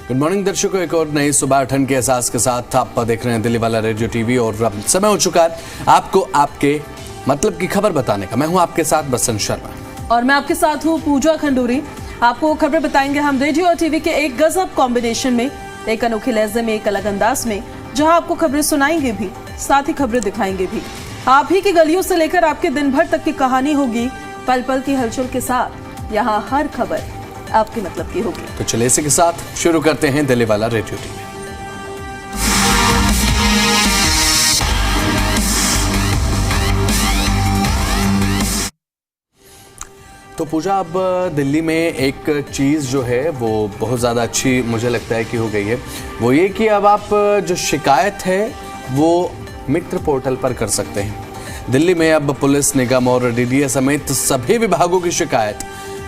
Good morning दर्शकों, एक और नई सुबह ठंड के एहसास के साथ आप देख रहे हैं दिल्ली वाला रेडियो टीवी और अब समय हो चुका है आपको आपके मतलब की खबर बताने का। मैं हूं आपके साथ बसंत शर्मा और मैं आपके साथ हूं पूजा खंडूरी। आपको खबरें बताएंगे हम रेडियो और टीवी के एक गजब कॉम्बिनेशन में, एक अनोखे लहजे में, एक अलग अंदाज में, जहां आपको खबरें सुनाएंगे भी, साथ ही खबरें दिखाएंगे भी। आप ही की गलियों से लेकर आपके दिन भर तक की कहानी होगी, पल पल की हलचल के साथ। यहाँ हर खबर आपके मतलब की होगी। तो चलिए इसी के साथ शुरू करते हैं दिल्ली वाला रेडियो टीवी। तो पूजा, अब दिल्ली में एक चीज़ जो है वो बहुत ज़्यादा अच्छी मुझे लगता है कि हो गई है, वो ये कि अब आप जो शिकायत है वो मित्र पोर्टल पर कर सकते हैं। दिल्ली में अब पुलिस, निगम और डीडीए समेत सभी विभागों की शिकायत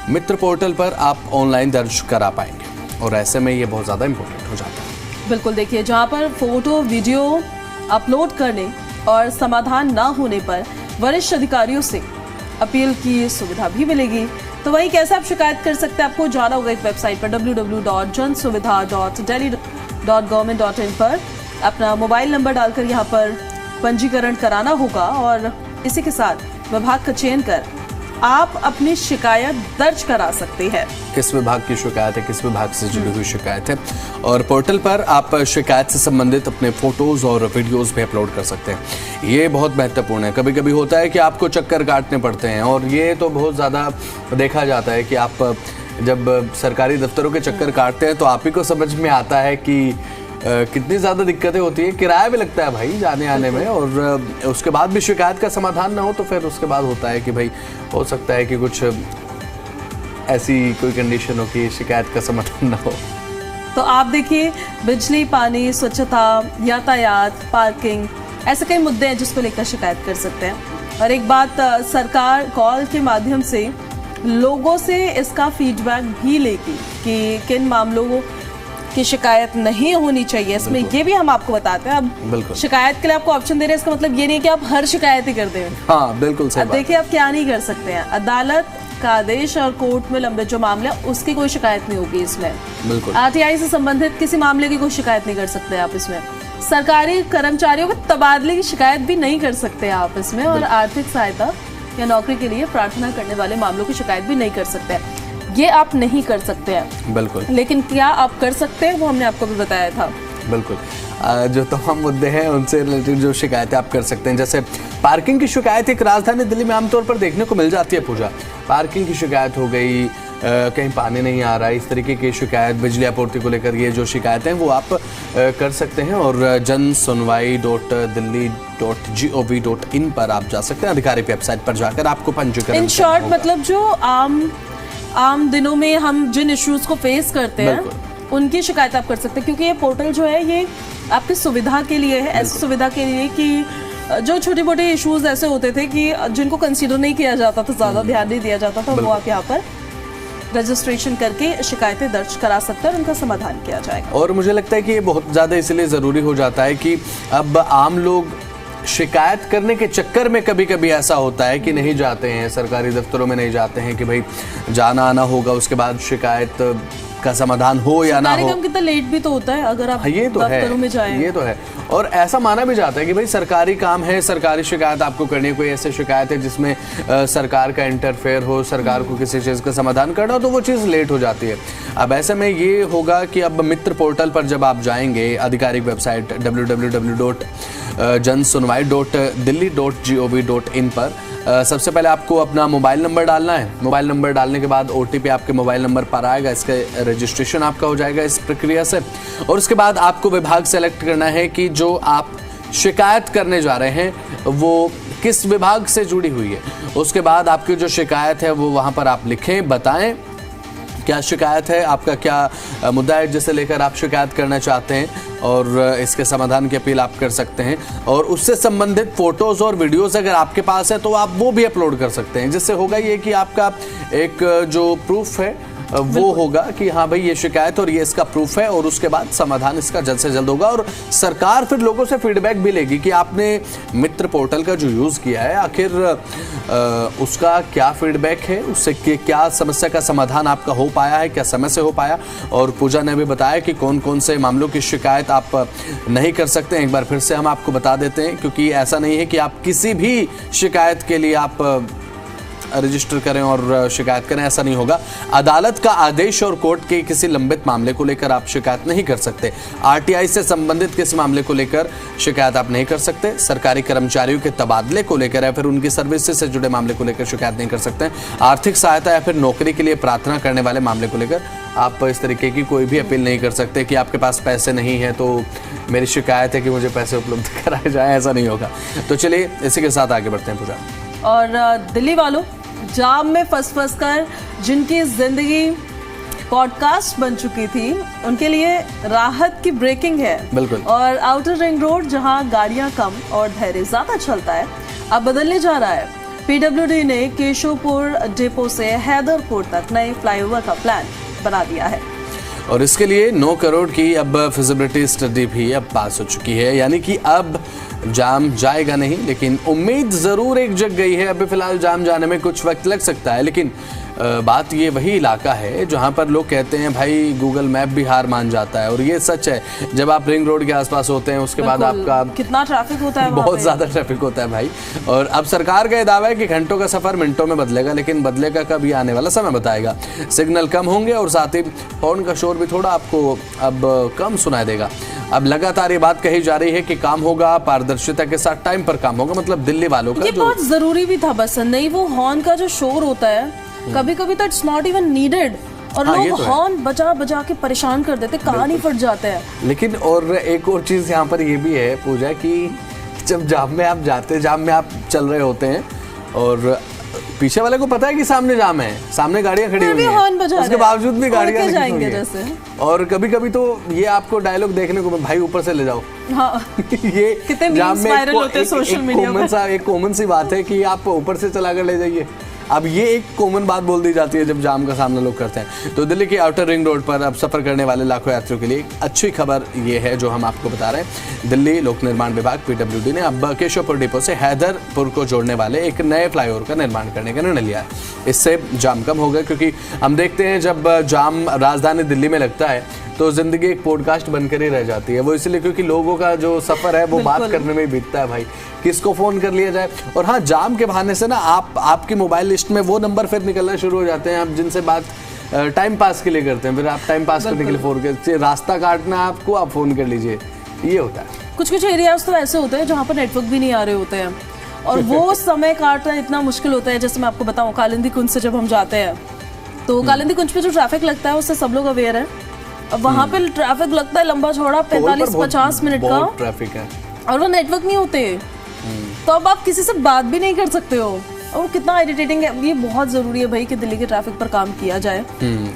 मित्र पोर्टल पर आप ऑनलाइन दर्ज करा पाएंगे और ऐसे में ये बहुत ज़्यादा इम्पोर्टेंट हो जाता है। बिल्कुल, देखिए, जहाँ पर फोटो वीडियो अपलोड करने और समाधान ना होने पर वरिष्ठ अधिकारियों से अपील की सुविधा भी मिलेगी। तो वहीं कैसे आप शिकायत कर सकते हैं, आपको जाना होगा एक वेबसाइट पर www.jansuvidha.delhi.government.in पर अपना मोबाइल नंबर डालकर यहाँ पर पंजीकरण कराना होगा और इसी के साथ विभाग का चयन कर आप अपनी शिकायत दर्ज करा सकते हैं। किस विभाग की शिकायत है, किस विभाग से जुड़ी हुई शिकायत है, और पोर्टल पर आप शिकायत से संबंधित अपने फोटोज और वीडियोस भी अपलोड कर सकते हैं। ये बहुत महत्वपूर्ण है। कभी कभी होता है कि आपको चक्कर काटने पड़ते हैं और ये तो बहुत ज़्यादा देखा जाता है कि आप जब सरकारी दफ्तरों के चक्कर काटते हैं तो आप ही को समझ में आता है कि कितनी ज़्यादा दिक्कतें होती है। किराया भी लगता है भाई जाने आने में, और उसके बाद भी शिकायत का समाधान ना हो तो फिर उसके बाद होता है कि भाई हो सकता है कि कुछ ऐसी कोई कंडीशन हो कि शिकायत का समाधान ना हो। तो आप देखिए, बिजली, पानी, स्वच्छता, यातायात, पार्किंग, ऐसे कई मुद्दे हैं जिसको लेकर शिकायत कर सकते हैं। और एक बात, सरकार कॉल के माध्यम से लोगों से इसका फीडबैक भी लेगी कि किन मामलों की शिकायत नहीं होनी चाहिए। इसमें ये भी हम आपको बताते हैं। अब शिकायत के लिए आपको ऑप्शन दे रहे हैं, इसका मतलब ये नहीं कि आप हर शिकायत ही कर दें। हाँ, बिल्कुल सही बात। देखिए, आप क्या नहीं कर सकते हैं, अदालत का आदेश और कोर्ट में लंबे जो मामले उसकी कोई शिकायत नहीं होगी इसमें। बिल्कुल, आरटीआई से संबंधित किसी मामले की कोई शिकायत नहीं कर सकते आप इसमें। सरकारी कर्मचारियों के तबादले की शिकायत भी नहीं कर सकते आप इसमें, और आर्थिक सहायता या नौकरी के लिए प्रार्थना करने वाले मामलों की शिकायत भी नहीं कर सकते। ये आप नहीं कर सकते हैं। बिल्कुल, लेकिन क्या आप कर सकते हैं वो हमने आपको भी बताया था। बिल्कुल, जो तमाम मुद्दे हैं उनसे रिलेटेड जो शिकायतें आप कर सकते हैं, जैसे पार्किंग की शिकायत एक राजधानी दिल्ली में आमतौर पर देखने को मिल जाती है। पूजा, पार्किंग की शिकायत हो गई, कहीं पानी नहीं आ रहा, इस तरीके की शिकायत, बिजली आपूर्ति को लेकर ये जो शिकायतें हैं वो आप कर सकते हैं। और jansunwai.delhi.gov.in पर आप जा सकते हैं। अधिकारिक वेबसाइट पर जाकर आपको पंजीकरण इन शॉर्ट मतलब जो आम दिनों में हम जिन इश्यूज को फेस करते हैं उनकी शिकायत आप कर सकते हैं, क्योंकि ये पोर्टल जो है ये आपकी सुविधा के लिए है। ऐसी सुविधा के लिए कि जो छोटे मोटे इश्यूज ऐसे होते थे कि जिनको कंसीडर नहीं किया जाता था, ज्यादा ध्यान नहीं दिया जाता था, वो आप यहाँ पर रजिस्ट्रेशन करके शिकायतें दर्ज करा सकते हैं और उनका समाधान किया जाएगा। और मुझे लगता है कि ये बहुत ज़्यादा इसलिए ज़रूरी हो जाता है कि अब आम लोग शिकायत करने के चक्कर में कभी कभी ऐसा होता है कि नहीं जाते हैं, सरकारी दफ्तरों में नहीं जाते हैं कि भाई जाना आना होगा, उसके बाद शिकायत का समाधान हो या ना हो। कितना लेट भी तो होता है अगर आप ये तो दफ्तरों में जाएं। ये तो है, और ऐसा माना भी जाता है कि भाई सरकारी काम है, सरकारी शिकायत आपको करनी है। कोई ऐसी शिकायत है जिसमें सरकार का इंटरफेयर हो, सरकार को किसी चीज़ का समाधान करना हो, तो वो चीज़ लेट हो जाती है। अब ऐसे में ये होगा कि अब मित्र पोर्टल पर जब आप जाएंगे, आधिकारिक वेबसाइट www.jansunwai.delhi.gov.in पर सबसे पहले आपको अपना मोबाइल नंबर डालना है। मोबाइल नंबर डालने के बाद OTP आपके मोबाइल नंबर पर आएगा, इसका रजिस्ट्रेशन आपका हो जाएगा इस प्रक्रिया से। और उसके बाद आपको विभाग सेलेक्ट करना है कि जो आप शिकायत करने जा रहे हैं वो किस विभाग से जुड़ी हुई है। उसके बाद आपकी जो शिकायत है वो वहाँ पर आप लिखें, बताएं क्या शिकायत है, आपका क्या मुद्दा है जिसे लेकर आप शिकायत करना चाहते हैं, और इसके समाधान की अपील आप कर सकते हैं। और उससे संबंधित फोटोज़ और वीडियोज़ अगर आपके पास है तो आप वो भी अपलोड कर सकते हैं, जिससे होगा ये कि आपका एक जो प्रूफ है वो होगा कि हाँ भाई ये शिकायत और ये इसका प्रूफ है, और उसके बाद समाधान इसका जल्द से जल्द होगा। और सरकार फिर लोगों से फीडबैक भी लेगी कि आपने मित्र पोर्टल का जो यूज़ किया है आखिर उसका क्या फीडबैक है, उससे क्या समस्या का समाधान आपका हो पाया है, क्या समय से हो पाया। और पूजा ने भी बताया कि कौन कौन से मामलों की शिकायत आप नहीं कर सकते हैं। एक बार फिर से हम आपको बता देते हैं, क्योंकि ऐसा नहीं है कि आप किसी भी शिकायत के लिए आप रजिस्टर करें और शिकायत करें, ऐसा नहीं होगा। अदालत का आदेश और कोर्ट के किसी लंबित मामले को लेकर आप शिकायत नहीं कर सकते। आरटीआई से संबंधित किसी मामले को लेकर शिकायत आप नहीं कर सकते। सरकारी कर्मचारियों के तबादले को लेकर या फिर उनकी सर्विसेज से जुड़े मामले को लेकर शिकायत नहीं कर सकते। आर्थिक सहायता या फिर नौकरी के लिए प्रार्थना करने वाले मामले को लेकर आप इस तरीके की कोई भी अपील नहीं कर सकते कि आपके पास पैसे नहीं है तो मेरी शिकायत है कि मुझे पैसे उपलब्ध कराए जाए, ऐसा नहीं होगा। तो चलिए इसी के साथ आगे बढ़ते हैं पूजा। और दिल्ली वालों, जाम में फंस कर जिनकी जिंदगी पॉडकास्ट बन चुकी थी, उनके लिए राहत की ब्रेकिंग है। बिल्कुल। और आउटर रिंग रोड, जहां गाड़ियां कम और धैर्य ज्यादा चलता है, अब बदलने जा रहा है। पीडब्ल्यूडी ने केशवपुर डिपो से हैदरपुर तक नए फ्लाईओवर का प्लान बना दिया है, और इसके लिए 9 करोड़ की अब फिजिबिलिटी स्टडी भी अब पास हो चुकी है। यानी कि अब जाम जाएगा नहीं, लेकिन उम्मीद ज़रूर एक जग गई है। अभी फिलहाल जाम जाने में कुछ वक्त लग सकता है, लेकिन बात ये वही इलाका है जहाँ पर लोग कहते हैं भाई गूगल मैप भी हार मान जाता है, और ये सच है। जब आप रिंग रोड के आसपास होते हैं उसके बाद आपका कितना ट्रैफिक होता है, बहुत ज़्यादा ट्रैफिक होता है भाई। और अब सरकार का ये दावा है कि घंटों का सफ़र मिनटों में बदलेगा, लेकिन बदलेगा कब, ये आने वाला समय बताएगा। सिग्नल कम होंगे और साथ ही हॉर्न का शोर भी थोड़ा आपको अब कम सुनाई देगा। अब लगातार ये बात कही जा रही है कि काम होगा, पारदर्शिता के साथ टाइम पर काम होगा। मतलब दिल्ली वालों का ये बहुत जरूरी भी था। बस नहीं, वो हॉर्न का जो शोर होता है कभी कभी तो इट्स नॉट इवन नीडेड, और लोग हॉर्न बजा बजा के परेशान कर देते, कान ही फट जाते हैं। लेकिन और एक और चीज यहाँ पर ये भी है पूजा कि जब जाम में आप जाते हैं, जाम में आप चल रहे होते हैं और पीछे वाले को पता है कि सामने जाम है, सामने गाड़ियां खड़ी हुई हैं, उसके बावजूद भी गाड़ियां जाएंगे जैसे। और कभी कभी तो ये आपको डायलॉग देखने को, भाई ऊपर से ले जाओ। हाँ। ये कितने मीम्स वायरल होते हैं सोशल मीडिया पर। एक कॉमन सी बात है कि आप ऊपर से चला कर ले जाइए। अब ये एक कॉमन बात बोल दी जाती है जब जाम का सामना लोग करते हैं। तो दिल्ली के आउटर रिंग रोड पर अब सफर करने वाले लाखों यात्रियों के लिए एक अच्छी खबर ये है जो हम आपको बता रहे हैं। दिल्ली लोक निर्माण विभाग पीडब्ल्यूडी ने अब केशवपुर डिपो से हैदरपुर को जोड़ने वाले एक नए फ्लाईओवर का निर्माण करने का निर्णय लिया है। इससे जाम कम होगा, क्योंकि हम देखते हैं जब जाम राजधानी दिल्ली में लगता है तो जिंदगी एक पॉडकास्ट बनकर ही रह जाती है। वो इसलिए क्योंकि लोगों का जो सफर है वो बात करने में ही बीतता है भाई, किसको फोन कर लिया जाए। और हाँ, जाम के बहाने से ना आपकी मोबाइल लिस्ट में वो नंबर फिर निकलना शुरू हो जाते हैं आप जिनसे बात टाइम पास के लिए करते हैं। फिर आप टाइम पास करने के लिए फोन करते, रास्ता काटना आपको, आप फोन कर लीजिए, ये होता है। कुछ एरियाज तो ऐसे होते हैं जहाँ पर नेटवर्क भी नहीं आ रहे होते हैं, और वो समय काटना इतना मुश्किल होता है। जैसे मैं आपको बताऊं, कालिंदी कुंज से जब हम जाते हैं तो कालिंदी कुंज पे जो ट्रैफिक लगता है उससे सब लोग अवेयर है। अब वहाँ पे ट्रैफिक लगता है लंबा चौड़ा 45-50 मिनट का ट्रैफिक है, और वो नेटवर्क नहीं होते, तो अब आप किसी से बात भी नहीं कर सकते हो। और वो कितना इरिटेटिंग है। ये बहुत जरूरी है भाई कि दिल्ली के ट्रैफिक पर काम किया जाए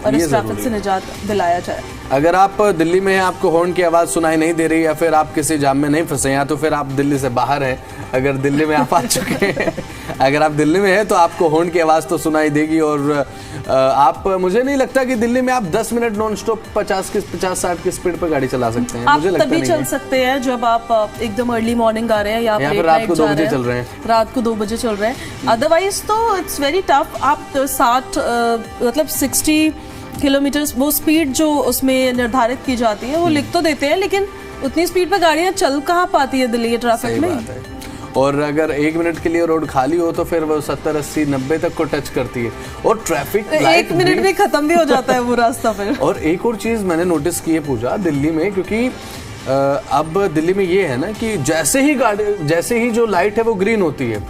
और इस ट्रैफिक से निजात दिलाया जाए। अगर आप दिल्ली में हैं, आपको हॉर्न की आवाज़ सुनाई नहीं दे रही, या फिर आप किसी जाम में नहीं फंसे हैं, तो फिर आप दिल्ली से बाहर हैं। अगर दिल्ली में आप आ चुके हैं, अगर आप दिल्ली में हैं तो आपको हॉर्न की आवाज़ तो सुनाई देगी। और आप, मुझे नहीं लगता कि दिल्ली में आप 10 मिनट नॉन स्टॉप 50-60 की स्पीड पर गाड़ी चला सकते हैं। आप तभी चल सकते हैं जब आप एकदम अर्ली मॉर्निंग आ रहे हैं या फिर रात को 2 बजे चल रहे हैं, रात को 2 बजे चल रहे हैं। अदरवाइज तो इट्स वेरी टफ। आप 60 किलोमीटर वो स्पीड जो उसमें निर्धारित की जाती है वो लिख तो देते हैं, लेकिन उतनी स्पीड पे गाड़ियां चल कहाँ पाती है दिल्ली के ट्रैफिक में। और अगर 1 मिनट के लिए रोड खाली हो तो फिर वो 70, 80, 90 तक को टच करती है, और ट्रैफिक 1 मिनट में खत्म भी हो जाता है वो रास्ता फिर। और एक और चीज मैंने नोटिस की है पूजा दिल्ली में, क्योंकि अब दिल्ली में ये है ना कि जैसे ही जो लाइट है वो ग्रीन होती है,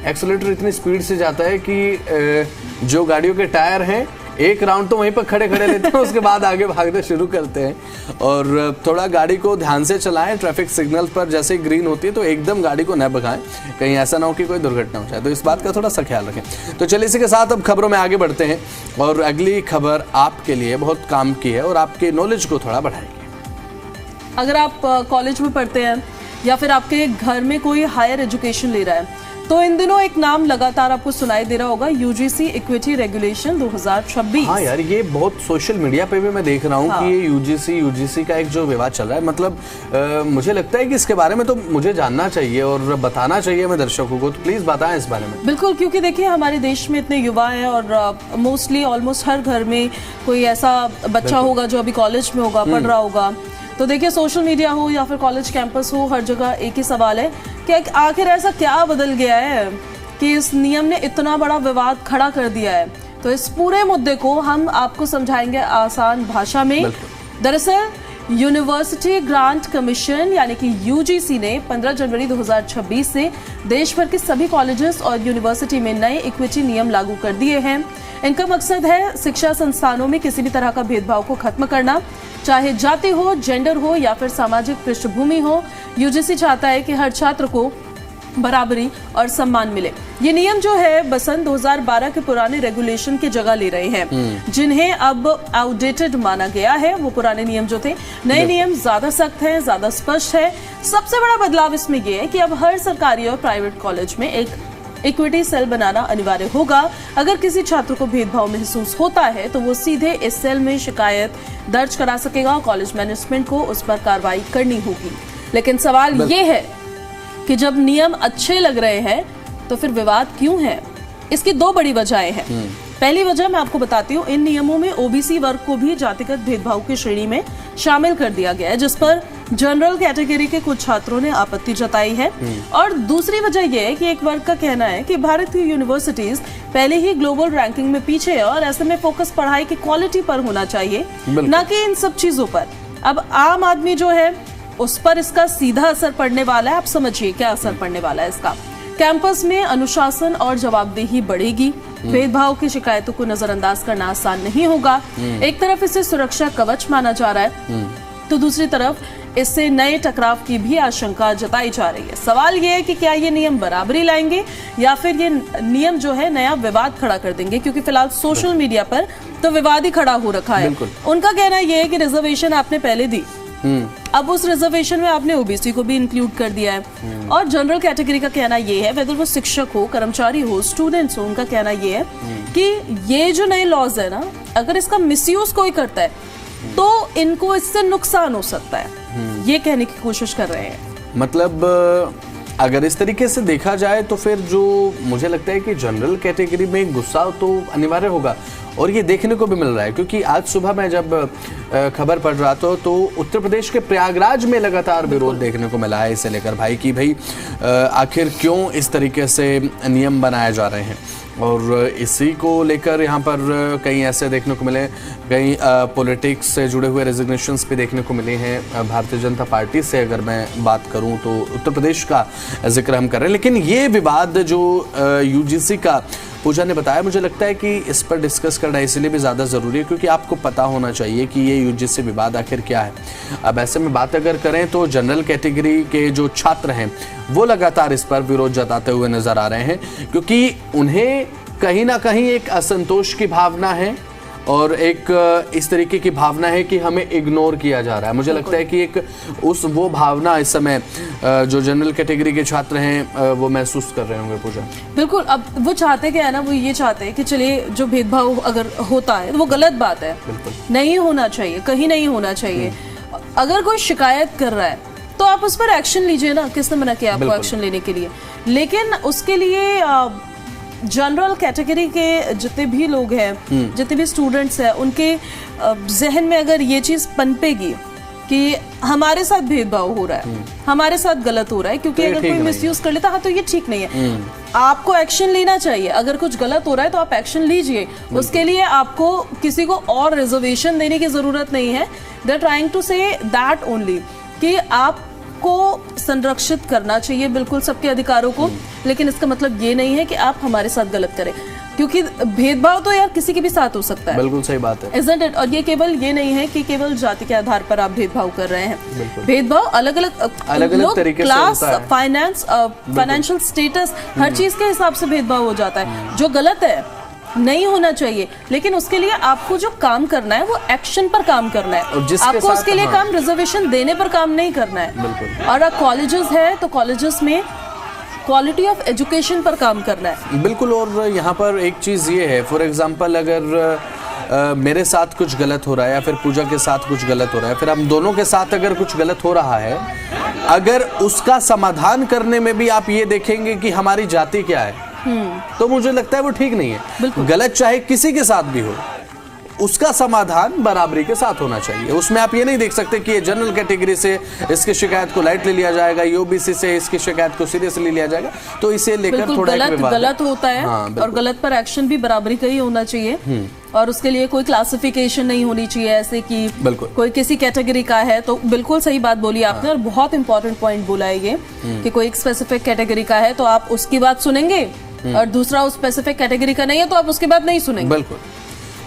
एक्सेलेरेटर इतनी स्पीड से जाता है कि जो गाड़ियों के टायर हैं एक राउंड तो वहीं पर खड़े लेते हैं, उसके बाद आगे भागना शुरू करते हैं। और थोड़ा गाड़ी को ध्यान से चलाएं। ट्रैफिक सिग्नल पर जैसे ग्रीन होती है तो एकदम गाड़ी को न भगाएं, कहीं ऐसा ना हो कि कोई दुर्घटना हो जाए। तो इस बात का थोड़ा सा ख्याल रखें। तो चलिए इसी के साथ अब खबरों में आगे बढ़ते हैं, और अगली खबर आपके लिए बहुत काम की है और आपके नॉलेज को थोड़ा बढ़ाएगी। अगर आप कॉलेज में पढ़ते हैं या फिर आपके घर में कोई हायर एजुकेशन ले रहा है, तो इन दिनों एक नाम लगातार आपको सुनाई दे रहा होगा, यूजीसी इक्विटी रेगुलेशन 2026। हाँ यार, ये बहुत सोशल मीडिया पे भी मैं देख रहा हूँ कि ये यूजीसी का एक जो विवाद चल रहा है, मतलब मुझे लगता है कि इसके बारे में तो मुझे जानना चाहिए और बताना चाहिए मैं दर्शकों को, तो प्लीज बताएं इस बारे में। बिल्कुल, क्योंकि देखिए हमारे देश में इतने युवा हैं और मोस्टली ऑलमोस्ट हर घर में कोई ऐसा बच्चा होगा जो अभी कॉलेज में होगा, पढ़ रहा होगा। तो देखिए सोशल मीडिया हो या फिर कॉलेज कैंपस हो, हर जगह एक ही सवाल है कि आखिर ऐसा क्या बदल गया है कि इस नियम ने इतना बड़ा विवाद खड़ा कर दिया है। तो इस पूरे मुद्दे को हम आपको समझाएंगे आसान भाषा में। दरअसल यूनिवर्सिटी ग्रांट कमीशन यानी कि यूजीसी ने 15 जनवरी 2026 से देश भर के सभी कॉलेजेस और यूनिवर्सिटी में नए इक्विटी नियम लागू कर दिए हैं। इनका मकसद है शिक्षा संस्थानों में किसी भी तरह का भेदभाव को खत्म करना, चाहे जाति हो, जेंडर हो या फिर सामाजिक पृष्ठभूमि हो। यूजीसी चाहता है कि हर छात्र को बराबरी और सम्मान मिले। ये नियम जो है बसंत 2012 के पुराने रेगुलेशन की जगह ले रहे हैं, जिन्हें अब आउटडेटेड माना गया है। वो पुराने नियम जो थे, नए नियम ज्यादा सख्त हैं, ज्यादा स्पष्ट है। सबसे बड़ा बदलाव इसमें ये है कि अब हर सरकारी और प्राइवेट कॉलेज में एक इक्विटी सेल बनाना अनिवार्य होगा। अगर किसी छात्र को भेदभाव महसूस होता है तो वो सीधे इस सेल में शिकायत दर्ज करा सकेगा। कॉलेज मैनेजमेंट को उस पर कार्रवाई करनी होगी। लेकिन सवाल ये है कि जब नियम अच्छे लग रहे हैं तो फिर विवाद क्यों है? इसकी दो बड़ी वजहें हैं। पहली वजह मैं आपको बताती हूँ, इन नियमों में ओबीसी वर्ग को भी जातिगत भेदभाव की श्रेणी में शामिल कर दिया गया है, जिस पर जनरल कैटेगरी के कुछ छात्रों ने आपत्ति जताई है। और दूसरी वजह यह है कि एक वर्ग का कहना है कि भारत की यूनिवर्सिटीज पहले ही ग्लोबल रैंकिंग में पीछे है और ऐसे में फोकस पढ़ाई की क्वालिटी पर होना चाहिए, न कि इन सब चीजों पर। अब आम आदमी जो है उस पर इसका सीधा असर पड़ने वाला है। आप समझिए क्या असर पड़ने वाला है इसका। कैंपस में अनुशासन और जवाबदेही बढ़ेगी। भेदभाव की शिकायतों को नजरअंदाज करना आसान नहीं होगा। एक तरफ इसे सुरक्षा कवच माना जा रहा है, तो दूसरी तरफ इससे नए टकराव की भी आशंका जताई जा रही है। सवाल ये है कि क्या ये नियम बराबरी लाएंगे या फिर ये नियम जो है नया विवाद खड़ा कर देंगे, क्योंकि फिलहाल सोशल मीडिया पर तो विवाद ही खड़ा हो रखा है। उनका कहना ये है कि रिजर्वेशन आपने पहले दी, अब उस रिजर्वेशन में आपने ओबीसी को भी इंक्लूड कर दिया है। और जनरल कैटेगरी का कहना ये है, वेदर वो शिक्षक हो, कर्मचारी हो, स्टूडेंट्स हो, उनका कहना ये है कि ये जो नए लॉज है ना, अगर इसका मिसयूज कोई करता है तो इनको इससे नुकसान हो सकता है। ये कहने की कोशिश कर रहे हैं। मतलब अगर इस तरीके से देखा जाए तो फिर जो मुझे लगता है कि जनरल कैटेगरी में गुस्सा तो अनिवार्य होगा, और ये देखने को भी मिल रहा है। क्योंकि आज सुबह मैं जब खबर पढ़ रहा था तो उत्तर प्रदेश के प्रयागराज में लगातार विरोध देखने को मिला है इसे लेकर भाई कि भाई आखिर क्यों इस तरीके से नियम बनाए जा रहे हैं। और इसी को लेकर यहाँ पर कई ऐसे देखने को मिले, कई पॉलिटिक्स से जुड़े हुए रेजिग्नेशंस भी देखने को मिले हैं। भारतीय जनता पार्टी से अगर मैं बात करूँ तो उत्तर प्रदेश का जिक्र हम कर रहे हैं, लेकिन ये विवाद जो यूजीसी का पूजा ने बताया, मुझे लगता है कि इस पर डिस्कस करना इसलिए भी ज़्यादा ज़रूरी है क्योंकि आपको पता होना चाहिए कि ये यूजीसी विवाद आखिर क्या है। अब ऐसे में बात अगर करें तो जनरल कैटेगरी के जो छात्र हैं वो लगातार इस पर विरोध जताते हुए नजर आ रहे हैं, क्योंकि उन्हें कहीं ना कहीं एक असंतोष की भावना है और एक इस तरीके की भावना है कि हमें इग्नोर किया जा रहा है। मुझे लगता है कि एक वो भावना इस समय जो जनरल कैटेगरी के छात्र हैं वो महसूस कर रहे होंगे। पूजा बिल्कुल, अब वो चाहते क्या है ना, वो ये चाहते हैं कि चलिए जो भेदभाव अगर होता है वो गलत बात है, नहीं होना चाहिए, कहीं नहीं होना चाहिए। अगर कोई शिकायत कर रहा है तो आप उस पर एक्शन लीजिए ना, किसने मना किया आपको एक्शन लेने के लिए। लेकिन उसके लिए जनरल कैटेगरी के जितने भी लोग हैं, जितने भी स्टूडेंट्स हैं, उनके जहन में अगर ये चीज पनपेगी कि हमारे साथ भेदभाव हो रहा है, हमारे साथ गलत हो रहा है, क्योंकि अगर कोई मिसयूज कर लेता है तो ये ठीक नहीं है। आपको एक्शन लेना चाहिए। अगर कुछ गलत हो रहा है तो आप एक्शन लीजिए। उसके लिए आपको किसी को और रिजर्वेशन देने की जरूरत नहीं है। They are trying to say that only कि आप को संरक्षित करना चाहिए बिल्कुल सबके अधिकारों को, लेकिन इसका मतलब ये नहीं है कि आप हमारे साथ गलत करें, क्योंकि भेदभाव तो यार किसी के भी साथ हो सकता है। बिल्कुल सही बात है, Isn't it? और ये केवल ये नहीं है कि केवल जाति के आधार पर आप भेदभाव कर रहे हैं। भेदभाव अलग अलग तरीके से होता है। फाइनेंस, फाइनेंशियल स्टेटस, हर चीज के हिसाब से भेदभाव हो जाता है, जो गलत है, नहीं होना चाहिए। लेकिन उसके लिए आपको जो काम करना है वो एक्शन पर काम करना है। आपको उसके लिए काम रिजर्वेशन देने पर काम नहीं करना है। और कॉलेजेस है तो कॉलेजेस में क्वालिटी ऑफ एजुकेशन पर काम करना है। बिल्कुल। और यहाँ पर एक चीज़ ये है, फॉर एग्जांपल अगर मेरे साथ कुछ गलत हो रहा है या फिर पूजा के साथ कुछ गलत हो रहा है, फिर हम दोनों के साथ अगर कुछ गलत हो रहा है, अगर उसका समाधान करने में भी आप ये देखेंगे कि हमारी जाति क्या है, तो मुझे लगता है वो ठीक नहीं है। गलत चाहे किसी के साथ भी हो, उसका समाधान बराबरी के साथ होना चाहिए। उसमें आप ये नहीं देख सकते कि ये जनरल कैटेगरी से इसकी शिकायत को लाइटली लिया जाएगा, ये ओबीसी से इसकी शिकायत को सीरियसली लिया जाएगा। तो इसे लेकर थोड़ा एक विवाद गलत होता है। हाँ, और गलत पर एक्शन भी बराबरी का ही होना चाहिए और उसके लिए कोई क्लासिफिकेशन नहीं होनी चाहिए ऐसे कि कोई किसी कैटेगरी का है। तो बिल्कुल सही बात बोली आपने और बहुत इंपॉर्टेंट पॉइंट बोला है ये कि कोई एक स्पेसिफिक कैटेगरी का है तो आप उसकी बात सुनेंगे और दूसरा उस स्पेसिफिक कैटेगरी का नहीं है तो आप उसकी बात नहीं सुनेंगे। बिल्कुल।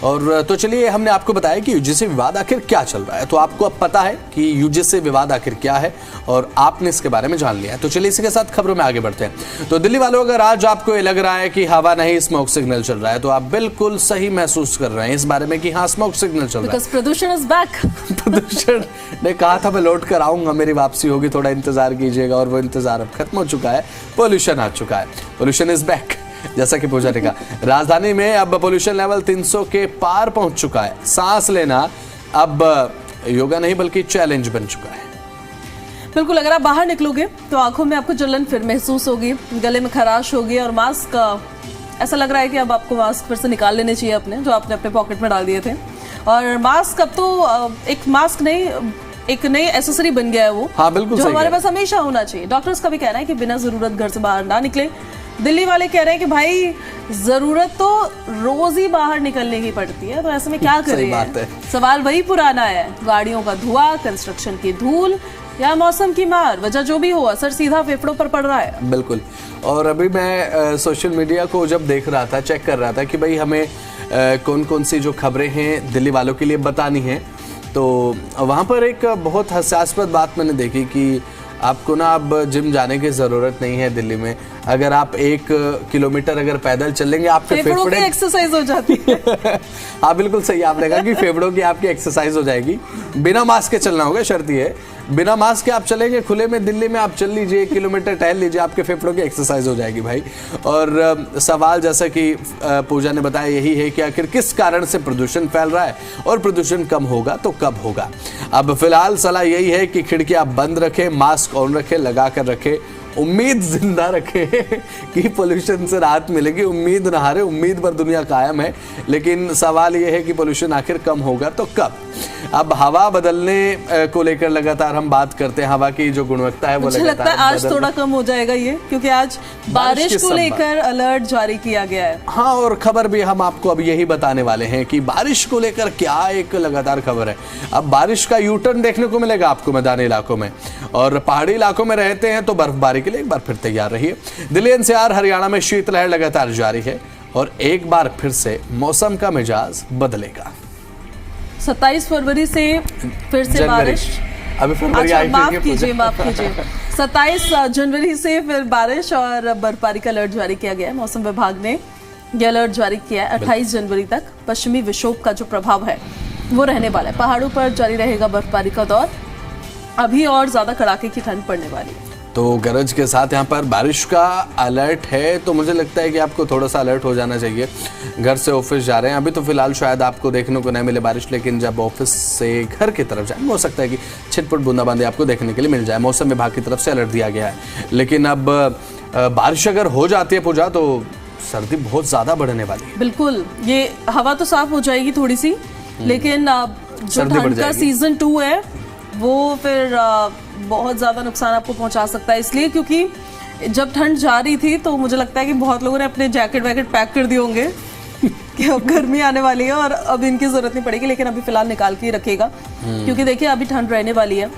और तो चलिए, हमने आपको बताया कि यूजीसी विवाद आखिर क्या चल रहा है, तो आपको अब पता है कि यूजीसी विवाद आखिर क्या है और आपने इसके बारे में जान लिया है। तो चलिए इसी के साथ खबरों में आगे बढ़ते हैं। तो दिल्ली वालों, अगर आज आपको ये लग रहा है कि हवा नहीं स्मोक सिग्नल चल रहा है, तो आप बिल्कुल सही महसूस कर रहे हैं इस बारे में कि हाँ, स्मोक सिग्नल चल रहा है। प्रदूषण इज बैक। प्रदूषण ने कहा था मैं लौट कर आऊंगा, मेरी वापसी होगी, थोड़ा इंतजार कीजिएगा, और वो इंतजार अब खत्म हो चुका है। पोल्यूशन आ चुका है, पोल्यूशन इज बैक, जैसा कि पूजा ने कहा। राजधानी में अब पोल्यूशन लेवल 300 के पार पहुंच चुका है। सांस लेना अब योगा नहीं बल्कि चैलेंज बन चुका है। बिल्कुल। अगर आप बाहर निकलोगे तो आंखों में आपको जलन फिर महसूस होगी, गले में खराश होगी और मास्क ऐसा लग रहा है कि अब आपको मास्क फिर से निकाल लेने चाहिए अपने, जो आपने अपने पॉकेट में डाल दिए थे। और मास्क अब तो एक मास्क नहीं, एक नई एसेसरी बन गया है वो। हाँ, बिल्कुल, जो हमारे पास हमेशा होना चाहिए। डॉक्टर्स का भी कहना है कि बिना जरूरत घर से बाहर ना निकले। दिल्ली वाले कह रहे हैं कि भाई जरूरत तो रोज ही बाहर निकलने की पड़ती है, तो ऐसे में क्या करें। सवाल वही पुराना है, गाड़ियों का धुआं, कंस्ट्रक्शन की धूल या मौसम की मार, वजह जो भी हो, असर सीधा फेफड़ों पर पड़ रहा है। बिल्कुल। और अभी मैं सोशल मीडिया को जब देख रहा था, चेक कर रहा था कि भाई हमें कौन कौन सी जो खबरें हैं दिल्ली वालों के लिए बतानी है, तो वहाँ पर एक बहुत हास्यास्पद बात मैंने देखी कि आपको ना अब जिम जाने की ज़रूरत नहीं है दिल्ली में। अगर आप 1 किलोमीटर अगर पैदल चलेंगे, आपके फेफड़ों की एक्सरसाइज हो जाती है। हाँ, बिल्कुल सही आपने कहा कि फेफड़ों की आपकी एक्सरसाइज हो जाएगी। बिना मास्क के चलना होगा, शर्त ये है बिना मास्क के आप चलेंगे खुले में दिल्ली में, आप चल लीजिए 1 किलोमीटर टहल लीजिए, आपके फेफड़ों की एक्सरसाइज हो जाएगी भाई। और सवाल जैसा कि पूजा ने बताया यही है कि आखिर किस कारण से प्रदूषण फैल रहा है और प्रदूषण कम होगा तो कब होगा। अब फिलहाल सलाह यही है कि खिड़कियां बंद रखें, मास्क ऑन रखें, लगा कर रखें, उम्मीद जिंदा रखें कि पोल्यूशन से राहत मिलेगी। उम्मीद ना हारे, उम्मीद पर दुनिया कायम है। लेकिन सवाल यह है कि पोल्यूशन आखिर कम होगा तो कब। अब हवा बदलने को लेकर लगातार हम बात करते हैं, हवा की जो गुणवत्ता है वो मुझे लगता है आज थोड़ा कम हो जाएगा ये, क्योंकि आज बारिश को लेकर अलर्ट जारी किया गया है। हाँ, और खबर भी हम आपको अब यही बताने वाले हैं कि बारिश को लेकर क्या एक लगातार खबर है। अब बारिश का यू टर्न देखने को मिलेगा आपको मैदानी इलाकों में, और पहाड़ी इलाकों में रहते हैं तो बर्फबारी के लिए एक बार फिर तैयार रहिए। दिल्ली एनसीआर हरियाणा में शीतलहर लगातार जारी है और एक बार फिर से मौसम का मिजाज बदलेगा। 27 फरवरी से फिर से बारिश। अभी फरवरी आई, माफ कीजिए 27 जनवरी से फिर बारिश और बर्फबारी का अलर्ट जारी किया गया है। मौसम विभाग ने यह अलर्ट जारी किया है 28 जनवरी तक। पश्चिमी विक्षोभ का जो प्रभाव है वो रहने वाला है, पहाड़ों पर जारी रहेगा बर्फबारी का दौर। अभी और ज्यादा कड़ाके की ठंड पड़ने वाली है। तो गरज के साथ यहाँ पर बारिश का अलर्ट है, तो मुझे लगता है कि आपको थोड़ा सा अलर्ट हो जाना चाहिए। घर से ऑफिस जा रहे हैं, अभी तो फिलहाल शायद आपको देखने को नहीं मिले बारिश, लेकिन जब ऑफिस से घर की तरफ जाएंगे हो सकता है कि छिटपुट बूंदाबांदी आपको देखने के लिए मिल जाए। मौसम विभाग की तरफ से अलर्ट दिया गया है। लेकिन अब बारिश अगर हो जाती है पूजा, तो सर्दी बहुत ज़्यादा बढ़ने वाली है। बिल्कुल, ये हवा तो साफ हो जाएगी थोड़ी सी, लेकिन जो ठंड का सीजन 2 है वो फिर बहुत ज़्यादा नुकसान आपको पहुंचा सकता है। इसलिए क्योंकि जब ठंड जा रही थी तो मुझे लगता है कि बहुत लोगों ने अपने जैकेट वैकेट पैक कर दिए होंगे कि अब गर्मी आने वाली है और अब इनकी ज़रूरत नहीं पड़ेगी। लेकिन अभी फिलहाल निकाल के ही रखेगा, क्योंकि देखिए अभी ठंड रहने वाली है।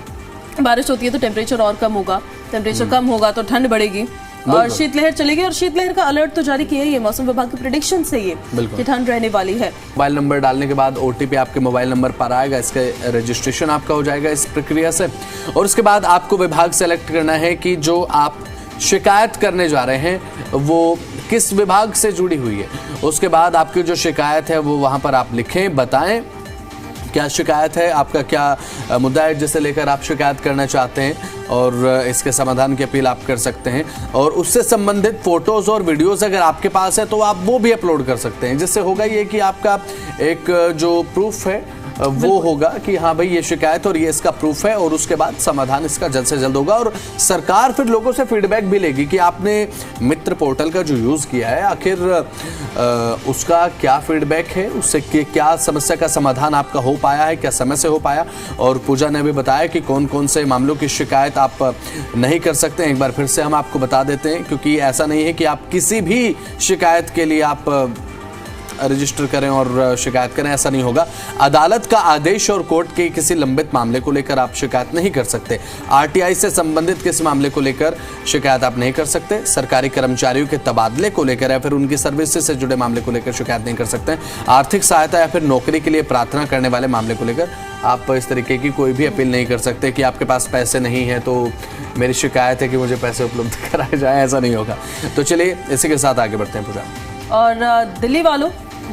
बारिश होती है तो टेम्परेचर और कम होगा, टेम्परेचर कम होगा तो ठंड बढ़ेगी और शीतलहर चलेगी। और शीतलहर का अलर्ट तो जारी किया ही है मौसम विभाग की प्रेडिक्शन से ये कि ठंड रहने वाली है। मोबाइल नंबर डालने के बाद ओटीपी आपके मोबाइल नंबर पर आएगा, इसका रजिस्ट्रेशन आपका हो जाएगा इस प्रक्रिया से। और उसके बाद आपको विभाग सेलेक्ट करना है कि जो आप शिकायत करने जा रहे हैं वो किस विभाग से जुड़ी हुई है। उसके बाद आपकी जो शिकायत है वो वहाँ पर आप लिखें, बताएं क्या शिकायत है, आपका क्या मुद्दा है जिसे लेकर आप शिकायत करना चाहते हैं और इसके समाधान की अपील आप कर सकते हैं। और उससे संबंधित फोटोज और वीडियोस अगर आपके पास है तो आप वो भी अपलोड कर सकते हैं, जिससे होगा ये कि आपका एक जो प्रूफ है वो होगा कि हाँ भाई ये शिकायत और ये इसका प्रूफ है, और उसके बाद समाधान इसका जल्द से जल्द होगा। और सरकार फिर लोगों से फीडबैक भी लेगी कि आपने मित्र पोर्टल का जो यूज़ किया है आखिर उसका क्या फीडबैक है, उससे क्या समस्या का समाधान आपका हो पाया है, क्या समय से हो पाया। और पूजा ने भी बताया कि कौन कौन से मामलों की शिकायत आप नहीं कर सकते हैं। एक बार फिर से हम आपको बता देते हैं, क्योंकि ऐसा नहीं है कि आप किसी भी शिकायत के लिए आप रजिस्टर करें और शिकायत करें, ऐसा नहीं होगा। अदालत का आदेश और कोर्ट के किसी लंबित मामले को लेकर आप शिकायत नहीं कर सकते। आरटीआई से संबंधित किसी मामले को लेकर शिकायत आप नहीं कर सकते। सरकारी कर्मचारियों के तबादले को लेकर या फिर उनकी सर्विस से जुड़े मामले को लेकर शिकायत नहीं कर सकते। आर्थिक सहायता या फिर नौकरी के लिए प्रार्थना करने वाले मामले को लेकर आप इस तरीके की कोई भी अपील नहीं कर सकते कि आपके पास पैसे नहीं है तो मेरी शिकायत है कि मुझे पैसे उपलब्ध कराए जाए, ऐसा नहीं होगा। तो चलिए इसी के साथ आगे बढ़ते हैं पूजा। और दिल्ली वालों,